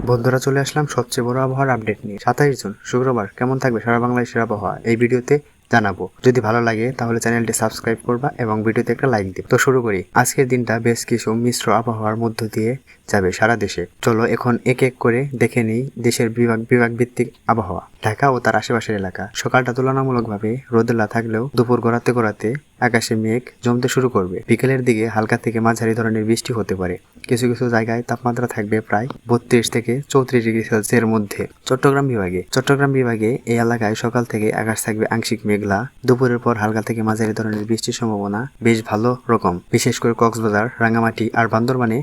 বন্ধুরা, চলে আসলাম সবচেয়ে বড় আবহাওয়ার আপডেট নিয়ে। 27 জুন শুক্রবার কেমন থাকবে সারা বাংলাদেশের আবহাওয়া এই ভিডিওতে জানাবো। যদি ভালো লাগে তাহলে চ্যানেলটি সাবস্ক্রাইব করবা এবং ভিডিওতে একটা লাইক দিবে। তো শুরু করি। আজকের দিনটা বেশ কিছু মিশ্র আবহাওয়ার মধ্য দিয়ে যাবে সারা দেশে। চলো এখন এক এক করে দেখে নিই দেশের বিভাগ ভিত্তিক আবহাওয়া। ঢাকা ও তার আশেপাশের এলাকা। সকালটা তুলনামূলকভাবে রোদেলা থাকলেও দুপুর গড়াতে গড়াতে আকাশে মেঘ জমতে শুরু করবে। বিকেলের দিকে হালকা থেকে মাঝারি ধরনের বৃষ্টি হতে পারে। কিছু কিছু জায়গায় তাপমাত্রা থাকবে প্রায় 32 থেকে 34 ডিগ্রি সেলসিয়াসের মধ্যে। চট্টগ্রাম বিভাগে এই এলাকায় সকাল থেকে আকাশ থাকবে আংশিক মেঘলা। দুপুরের পর হালকা থেকে মাঝারি ধরনের বৃষ্টির সম্ভাবনা বেশ ভালো রকম। বিশেষ করে কক্সবাজার, রাঙ্গামাটি আর বান্দরবানে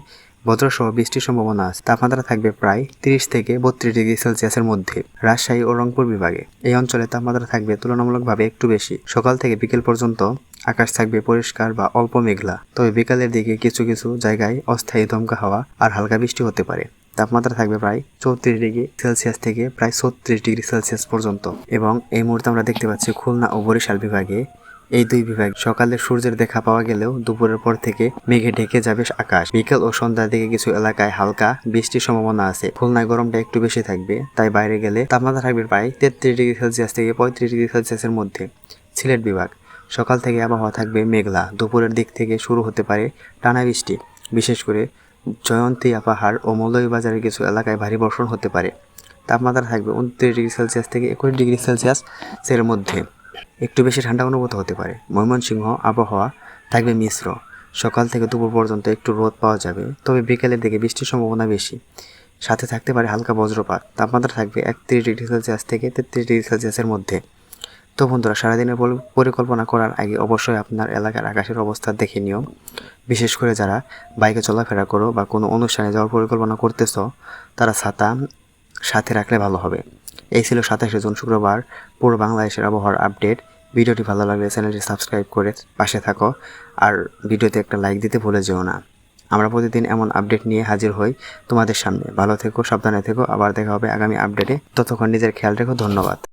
বজ্রসহ বৃষ্টির সম্ভাবনা আছে। তাপমাত্রা থাকবে প্রায় 30 থেকে 32 ডিগ্রি সেলসিয়াসের মধ্যে। রাজশাহী ও রংপুর বিভাগে এই অঞ্চলে তাপমাত্রা থাকবে তুলনামূলকভাবে একটু বেশি। সকাল থেকে বিকেল পর্যন্ত আকাশ থাকবে পরিষ্কার বা অল্প মেঘলা, তবে বিকালের দিকে কিছু কিছু জায়গায় অস্থায়ী দমকা হাওয়া আর হালকা বৃষ্টি হতে পারে। তাপমাত্রা থাকবে প্রায় 34 ডিগ্রি সেলসিয়াস থেকে প্রায় 36 ডিগ্রি সেলসিয়াস পর্যন্ত। এবং এই মুহূর্তে আমরা দেখতে পাচ্ছি খুলনা ও বরিশাল বিভাগে এই দুই বিভাগ সকালে সূর্যের দেখা পাওয়া গেলেও দুপুরের পর থেকে মেঘে ঢেকে যাবে আকাশ। বিকেল ও সন্ধ্যার দিকে কিছু এলাকায় হালকা বৃষ্টির সম্ভাবনা আছে। খুলনায় গরমটা একটু বেশি থাকবে, তাই বাইরে গেলে তাপমাত্রা থাকবে প্রায় 33 ডিগ্রি সেলসিয়াস থেকে 35 ডিগ্রি সেলসিয়াসের মধ্যে। সিলেট বিভাগ সকাল থেকে আবহাওয়া থাকবে মেঘলা, দুপুরের দিক থেকে শুরু হতে পারে টানা বৃষ্টি। বিশেষ করে জয়ন্তিয়া পাহাড় ও মৌলভীবাজারের কিছু এলাকায় ভারী বর্ষণ হতে পারে। তাপমাত্রা থাকবে 29 ডিগ্রি সেলসিয়াস থেকে 21 ডিগ্রি সেলসিয়াস এর মধ্যে। একটু বেশি ঠান্ডা অনুভূত হতে পারে। ময়মনসিংহ আবহাওয়া থাকবে মিশ্র, সকাল থেকে দুপুর পর্যন্ত একটু রোদ পাওয়া যাবে, তবে বিকেলের দিকে বৃষ্টির সম্ভাবনা বেশি। সাথে থাকতে পারে হালকা বজ্রপাত। তাপমাত্রা থাকবে 31 ডিগ্রি সেলসিয়াস থেকে 33 ডিগ্রি সেলসিয়াসের মধ্যে। তো বন্ধুরা, সারাদিনের পরিকল্পনা করার আগে অবশ্যই আপনার এলাকার আকাশের অবস্থা দেখে নিও। বিশেষ করে যারা বাইকে চলাফেরা করো বা কোনো অনুষ্ঠানে যাওয়ার পরিকল্পনা করতেছ, তারা ছাতা সাথে রাখলে ভালো হবে। এই ছিল 27 জুন শুক্রবার পুরো বাংলাদেশের আবহাওয়ার আপডেট। ভিডিওটি ভালো লাগলে চ্যানেলটি সাবস্ক্রাইব করে পাশে থাকো, আর ভিডিওতে একটা লাইক দিতে ভুলে যেও না। আমরা প্রতিদিন এমন আপডেট নিয়ে হাজির হই তোমাদের সামনে। ভালো থেকো, সাবধানে থেকো। আবার দেখা হবে আগামী আপডেটে। ততক্ষণ নিজের খেয়াল রেখো। ধন্যবাদ।